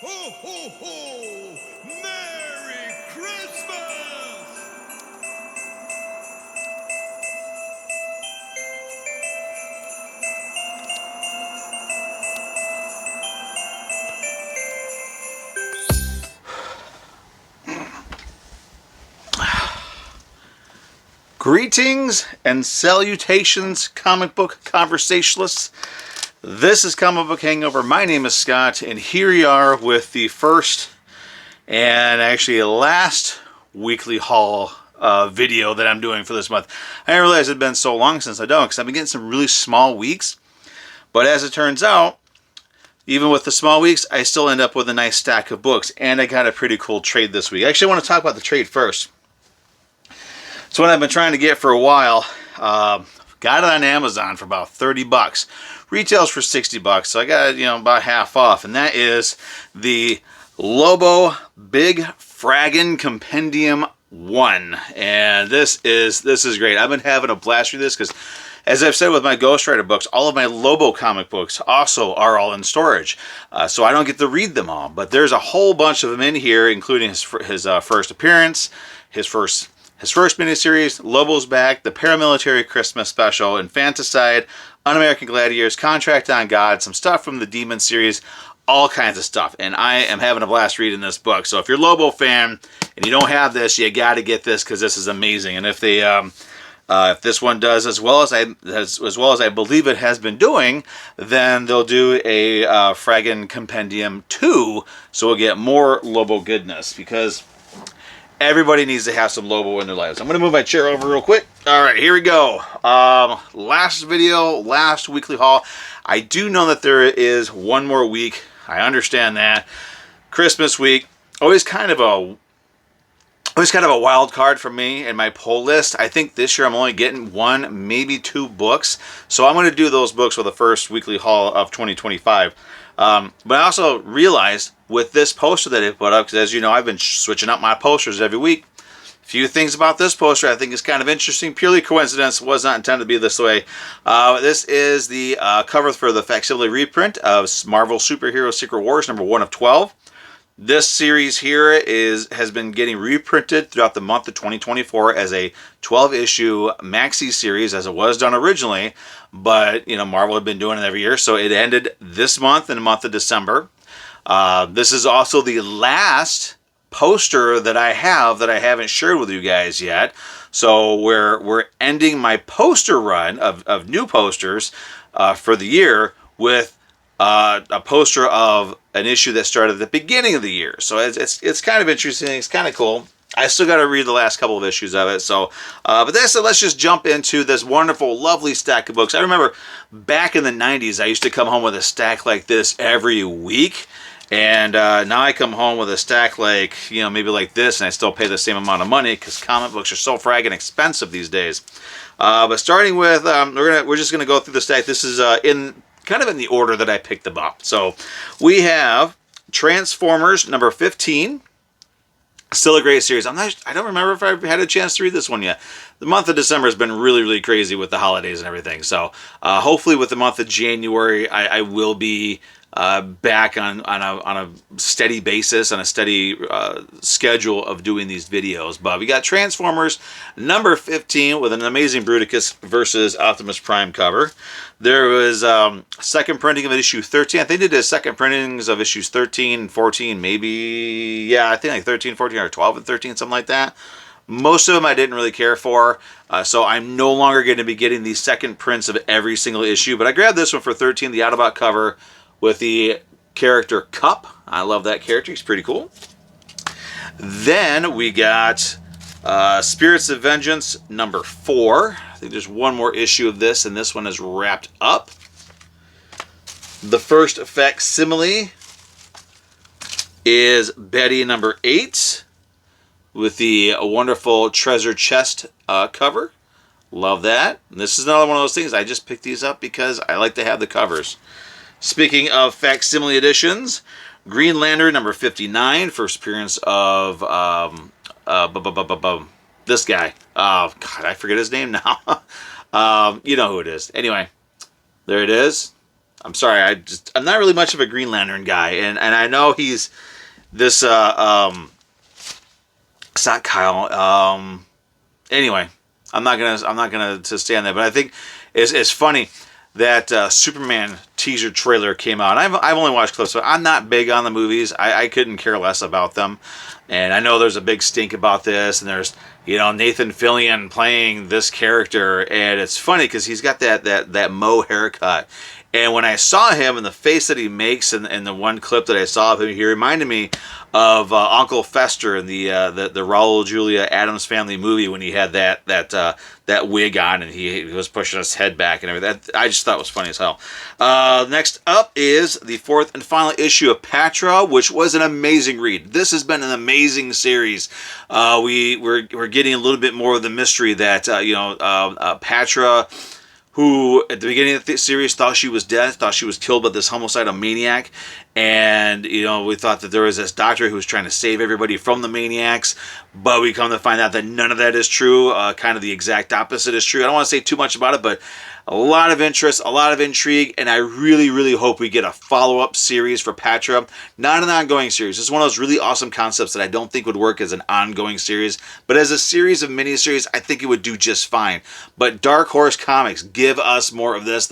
Ho, ho, ho! Merry Christmas! Greetings and salutations, comic book conversationalists. This is Comic Book Hangover. My name is Scott, and here we are with the first and actually last weekly haul video that I'm doing for this month. I didn't realize it had been so long since I've done it because I've been getting some really small weeks. But as it turns out, even with the small weeks, I still end up with a nice stack of books, and I got a pretty cool trade this week. I actually want to talk about the trade first. It's one I've been trying to get for a while. Got it on Amazon for about 30 bucks. Retails for 60 bucks, so I got it, about half off. And that is the Lobo Big Fraggin' Compendium 1. And this is great. I've been having a blast with this because, as I've said with my Ghost Rider books, all of my Lobo comic books also are all in storage. So I don't get to read them all. But there's a whole bunch of them in here, including his first appearance, his first miniseries, Lobo's Back, the Paramilitary Christmas Special, Infanticide, Un-American Gladiators, Contract on God, some stuff from the Demon series, all kinds of stuff. And I am having a blast reading this book. So if you're a Lobo fan and you don't have this, you got to get this because this is amazing. And if they if this one does as well as I believe it has been doing, then they'll do a Fraggin' Compendium 2, so we'll get more Lobo goodness because everybody needs to have some Lobo in their lives. I'm going to move my chair over real quick. All right, here we go. Last video, last weekly haul. I do know that there is one more week. I understand that. Christmas week, always kind of a wild card for me in my pull list. I think this year I'm only getting one, maybe two books. So I'm going to do those books for the first weekly haul of 2025. But I also realized with this poster that I put up, because as you know, I've been switching up my posters every week. A few things about this poster I think is kind of interesting. Purely coincidence, was not intended to be this way. This is the cover for the facsimile reprint of Marvel Superhero Secret Wars number 1 of 12. This series here has been getting reprinted throughout the month of 2024 as a 12-issue maxi series, as it was done originally. But Marvel had been doing it every year, so it ended this month in the month of December. This is also the last poster that I haven't shared with you guys yet. So we're ending my poster run of new posters for the year with a poster of an issue that started at the beginning of the year. So it's kind of interesting. It's kind of cool. I still got to read the last couple of issues of it. So, but let's just jump into this wonderful, lovely stack of books. I remember back in the 90s, I used to come home with a stack like this every week. And now I come home with a stack like, maybe like this, and I still pay the same amount of money because comic books are so fragging expensive these days. But starting with, we're just gonna go through the stack. This is in the order that I picked them up. So we have Transformers number 15. Still a great series. I don't remember if I've had a chance to read this one yet. The month of December has been really, really crazy with the holidays and everything. So hopefully with the month of January, I will be back on a steady basis, on a steady schedule of doing these videos. But we got Transformers number 15 with an amazing Bruticus versus Optimus Prime cover. There was second printing of issue 13. I think they did second printings of issues 13 and 14, maybe, yeah, I think like 13, 14, or 12 and 13, something like that. Most of them I didn't really care for, so I'm no longer going to be getting the second prints of every single issue. But I grabbed this one for 13, the Autobot cover with the character Cup. I love that character. He's pretty cool. Then we got Spirits of Vengeance number 4. I think there's one more issue of this, and this one is wrapped up. The first facsimile is Betty number 8 with the wonderful treasure chest cover. Love that. And this is another one of those things. I just picked these up because I like to have the covers. Speaking of facsimile editions, Green Lantern number 59, first appearance of this guy. Oh, God, I forget his name now. You know who it is. Anyway, there it is. I'm sorry, I'm not really much of a Green Lantern guy, and I know he's this it's not Kyle. Anyway, I'm not gonna to stay on that, but I think it's funny that Superman teaser trailer came out. I've only watched clips, so I'm not big on the movies. I couldn't care less about them, and I know there's a big stink about this, and there's Nathan Fillion playing this character, and it's funny because he's got that Mo haircut. And when I saw him and the face that he makes in the one clip that I saw of him, he reminded me of Uncle Fester in the Raul Julia Adams Family movie when he had that wig on and he was pushing his head back and everything. I just thought it was funny as hell. Next up is the 4th and final issue of Patra, which was an amazing read. This has been an amazing series. We're getting a little bit more of the mystery that Patra, who at the beginning of the series thought she was dead, thought she was killed by this homicidal maniac. And, we thought that there was this doctor who was trying to save everybody from the maniacs. But we come to find out that none of that is true. Kind of the exact opposite is true. I don't want to say too much about it, but a lot of interest, a lot of intrigue. And I really, really hope we get a follow-up series for Patra. Not an ongoing series. This is one of those really awesome concepts that I don't think would work as an ongoing series. But as a series of miniseries, I think it would do just fine. But Dark Horse Comics, give us more of this.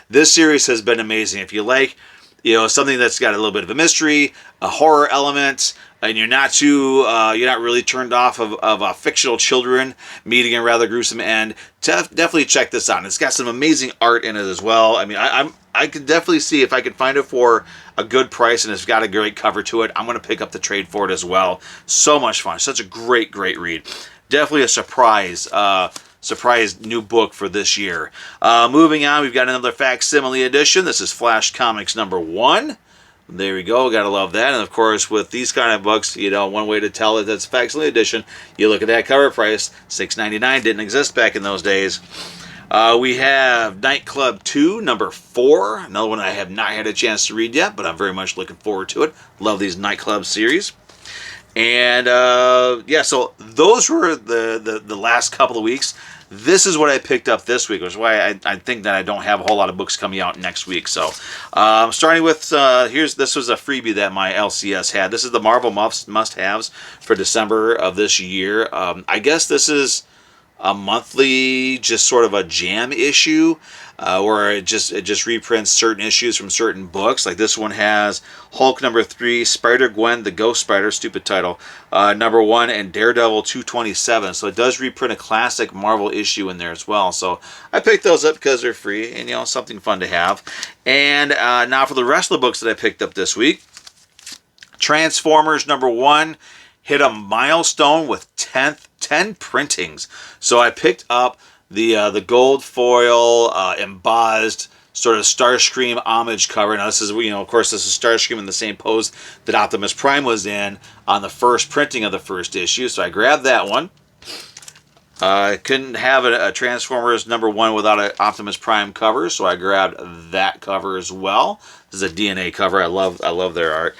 This series has been amazing. If you like, something that's got a little bit of a mystery, a horror element, and you're not really turned off of fictional children meeting a rather gruesome end, definitely check this out. It's got some amazing art in it as well. I mean, I could definitely see if I could find it for a good price and it's got a great cover to it, I'm going to pick up the trade for it as well. So much fun. Such a great read. Definitely a surprise new book for this year. Moving on, we've got another facsimile edition. This is Flash Comics #1. There we go. Gotta love that. And of course, with these kind of books, one way to tell it that's facsimile edition, you look at that cover price, $6.99. Didn't exist back in those days. We have Nightclub 2, #4. Another one I have not had a chance to read yet, but I'm very much looking forward to it. Love these Nightclub series. And so those were the last couple of weeks. This is what I picked up this week, which is why I think that I don't have a whole lot of books coming out next week. So starting with, this was a freebie that my LCS had. This is the Marvel must-haves for December of this year. I guess this is a monthly, just sort of a jam issue, where it just reprints certain issues from certain books. Like this one has Hulk #3, Spider-Gwen, the Ghost Spider, stupid title, #1, and Daredevil 227. So it does reprint a classic Marvel issue in there as well. So I picked those up because they're free and something fun to have. And now for the rest of the books that I picked up this week, Transformers #1 hit a milestone with 10 printings. So I picked up the gold foil embossed sort of Starscream homage cover. Now this is, of course, this is Starscream in the same pose that Optimus Prime was in on the first printing of the first issue. So I grabbed that one. I couldn't have a Transformers #1 without an Optimus Prime cover, so I grabbed that cover as well. This is a DNA cover. I love their art,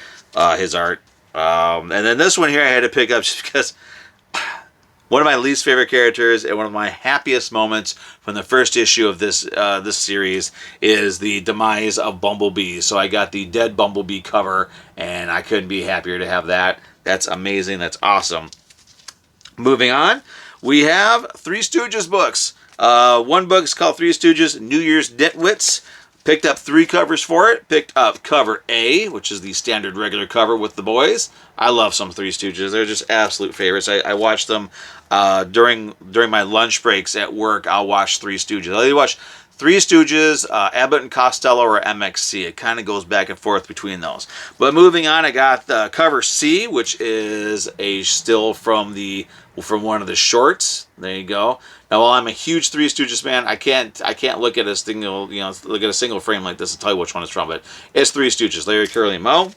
his art. And then this one here I had to pick up just because one of my least favorite characters and one of my happiest moments from the first issue of this series is the demise of Bumblebee. So I got the dead Bumblebee cover, and I couldn't be happier to have that. That's amazing. That's awesome. Moving on, we have Three Stooges books. One book is called Three Stooges New Year's Nitwits. Picked up 3 covers for it. Picked up cover A, which is the standard regular cover with the boys. I love some Three Stooges. They're just absolute favorites. I watch them during my lunch breaks at work. I'll watch Three Stooges. I either watch Three Stooges, Abbott and Costello, or MXC. It kind of goes back and forth between those. But moving on, I got cover C, which is a still from one of the shorts. There you go. Now, while I'm a huge Three Stooges fan, I can't look at a single frame like this and tell you which one it's from. But it's Three Stooges, Larry, Curly, and Moe.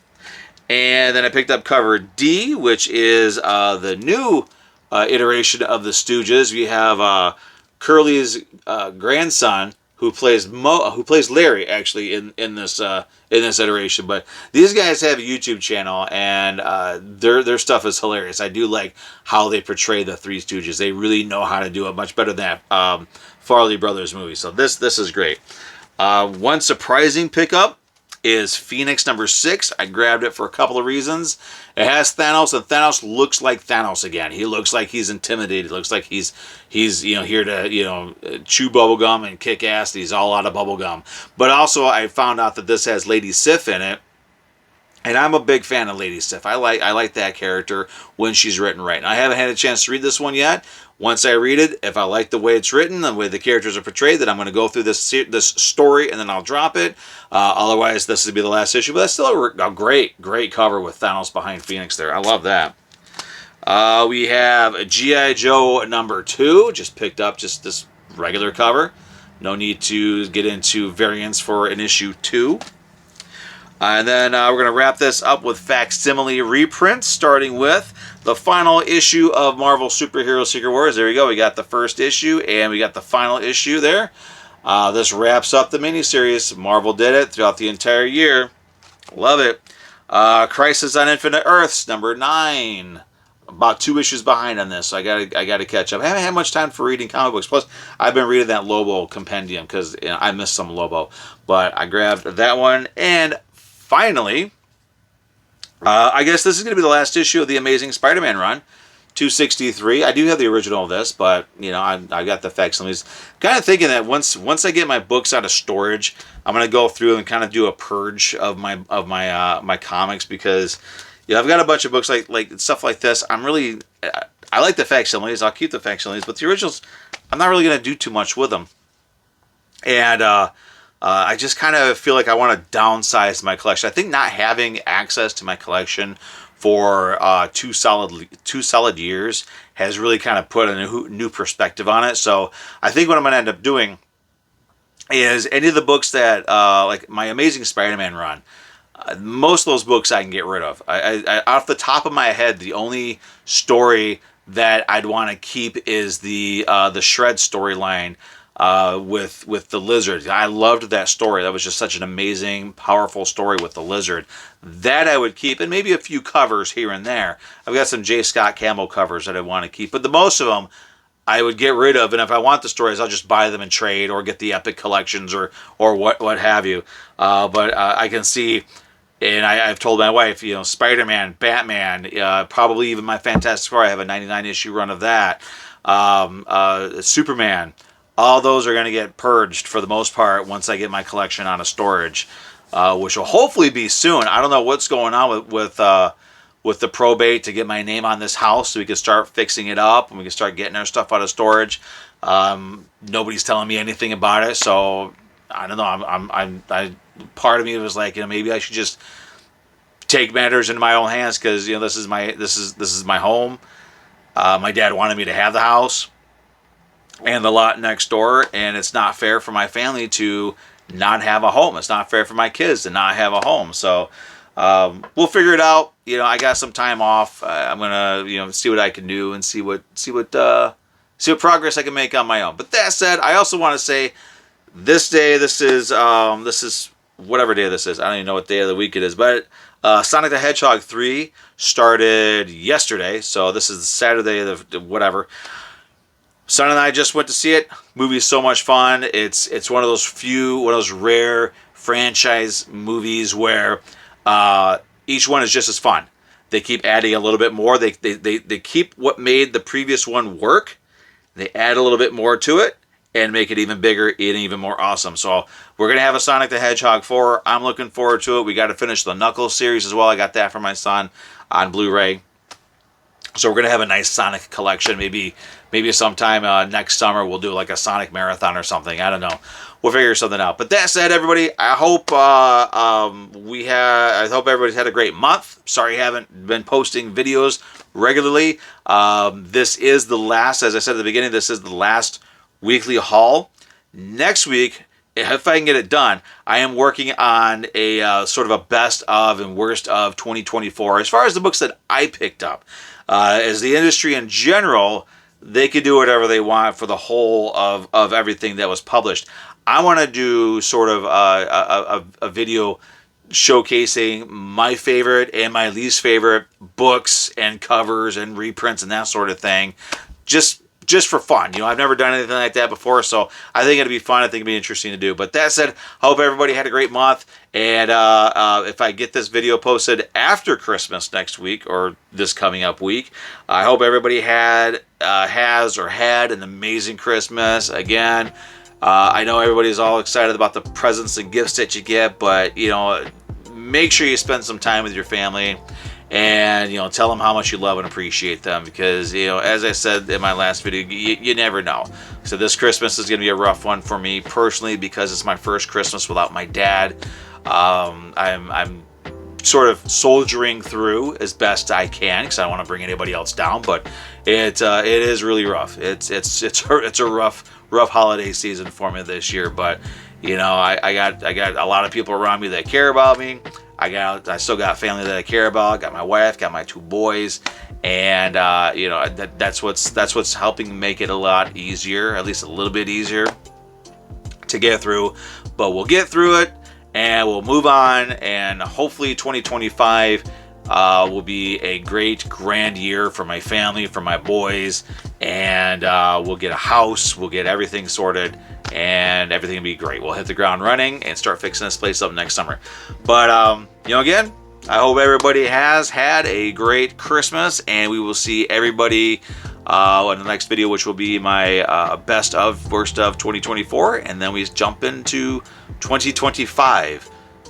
And then I picked up cover D, which is the new iteration of the Stooges. We have Curly's grandson, who plays Larry, actually, in this iteration. But these guys have a YouTube channel, and their stuff is hilarious. I do like how they portray the Three Stooges. They really know how to do it much better than Farley Brothers movie. So this is great. One surprising pickup is Phoenix number 6. I grabbed it for a couple of reasons. It has Thanos, and Thanos looks like Thanos again. He looks like he's intimidated. Looks like he's here to chew bubblegum and kick ass. He's all out of bubblegum. But also I found out that this has Lady Sif in it. And I'm a big fan of Lady Sif. I like that character when she's written right. And I haven't had a chance to read this one yet. Once I read it, if I like the way it's written, the way the characters are portrayed, then I'm going to go through this story and then I'll drop it. Otherwise, this would be the last issue. But that's still a great cover with Thanos behind Phoenix there. I love that. We have G.I. Joe number 2. Just picked up just this regular cover. No need to get into variants for an issue 2. And then we're going to wrap this up with facsimile reprints, starting with the final issue of Marvel Superhero Secret Wars. There we go. We got the first issue, and we got the final issue there. This wraps up the miniseries. Marvel did it throughout the entire year. Love it. Crisis on Infinite Earths, number 9. About 2 issues behind on this, so I gotta catch up. I haven't had much time for reading comic books. Plus, I've been reading that Lobo compendium because I missed some Lobo. But I grabbed that one, and finally, I guess this is going to be the last issue of the Amazing Spider-Man run, 263. I do have the original of this, but I got the facsimiles. Kind of thinking that once I get my books out of storage, I'm going to go through and kind of do a purge of my comics, because I've got a bunch of books like stuff like this. I like the facsimiles. I'll keep the facsimiles, but the originals, I'm not really going to do too much with them. And I just kind of feel like I want to downsize my collection. I think not having access to my collection for two solid years has really kind of put a new perspective on it. So I think what I'm going to end up doing is any of the books that, like my Amazing Spider-Man run, most of those books I can get rid of. I off the top of my head, the only story that I'd want to keep is the Shred storyline. With the Lizard. I loved that story. That was just such an amazing, powerful story with the Lizard. That I would keep, and maybe a few covers here and there. I've got some J. Scott Campbell covers that I want to keep, but the most of them I would get rid of, and if I want the stories, I'll just buy them in trade or get the Epic collections or what have you. But I can see, and I've told my wife, Spider-Man, Batman, probably even my Fantastic Four. I have a 99 issue run of that. Superman. All those are going to get purged for the most part once I get my collection out of storage, which will hopefully be soon. I don't know what's going on with the probate to get my name on this house, so we can start fixing it up and we can start getting our stuff out of storage. Nobody's telling me anything about it, so I don't know. Part of me was like, maybe I should just take matters into my own hands, because this is my home. My dad wanted me to have the house and the lot next door, and it's not fair for my family to not have a home. It's not fair for my kids to not have a home. So we'll figure it out. I got some time off. I'm gonna see what I can do and see what progress I can make on my own. But that said, I also want to say this is whatever day this is. I don't even know what day of the week it is, but Sonic the Hedgehog 3 started yesterday, so this is Saturday of whatever. Son and I just went to see it. Movie's so much fun. It's one of those rare franchise movies where each one is just as fun. They keep adding a little bit more. They keep what made the previous one work. They add a little bit more to it and make it even bigger and even more awesome. So we're going to have a Sonic the Hedgehog 4. I'm looking forward to it. We got to finish the Knuckles series as well. I got that for my son on Blu-ray. So we're going to have a nice Sonic collection. Maybe sometime next summer we'll do like a Sonic marathon or something. I don't know. We'll figure something out. But that said, everybody, I hope everybody's had a great month. Sorry I haven't been posting videos regularly. This is the last, as I said at the beginning, this is the last weekly haul. Next week, if I can get it done, I am working on a sort of a best of and worst of 2024 as far as the books that I picked up. As the industry in general, they could do whatever they want for the whole of everything that was published. I want to do sort of a video showcasing my favorite and my least favorite books and covers and reprints and that sort of thing. Just just for fun. I've never done anything like that before, so I think it'd be fun. I think it'd be interesting to do. But that said, I hope everybody had a great month. And if I get this video posted after Christmas next week or this coming up week, I hope everybody has or had an amazing Christmas. Again, I know everybody's all excited about the presents and gifts that you get, but make sure you spend some time with your family. And tell them how much you love and appreciate them, because as I said in my last video, you never know. So this Christmas is going to be a rough one for me personally, because it's my first Christmas without my dad. I'm sort of soldiering through as best I can, because I don't want to bring anybody else down. But it is really rough. It's a rough holiday season for me this year. But I got a lot of people around me that care about me. I still got family that I care about. Got my wife, got my 2 boys, and that's what's helping make it a lot easier, at least a little bit easier to get through. But we'll get through it, and we'll move on, and hopefully 2025 will be a great, grand year for my family, for my boys, and we'll get a house, we'll get everything sorted, and everything will be great. We'll hit the ground running and start fixing this place up next summer. But again, I hope everybody has had a great Christmas, and we will see everybody in the next video, which will be my best of, worst of 2024, and then we jump into 2025,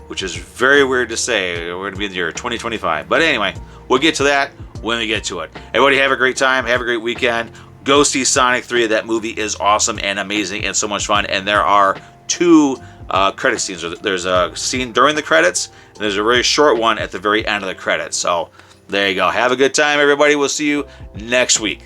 which is very weird to say. We're going to be in the year 2025. But anyway, we'll get to that when we get to it. Everybody have a great time. Have a great weekend. Go see Sonic 3. That movie is awesome and amazing and so much fun. And there are 2 credit scenes. There's a scene during the credits, and there's a really short one at the very end of the credits. So there you go. Have a good time, everybody. We'll see you next week.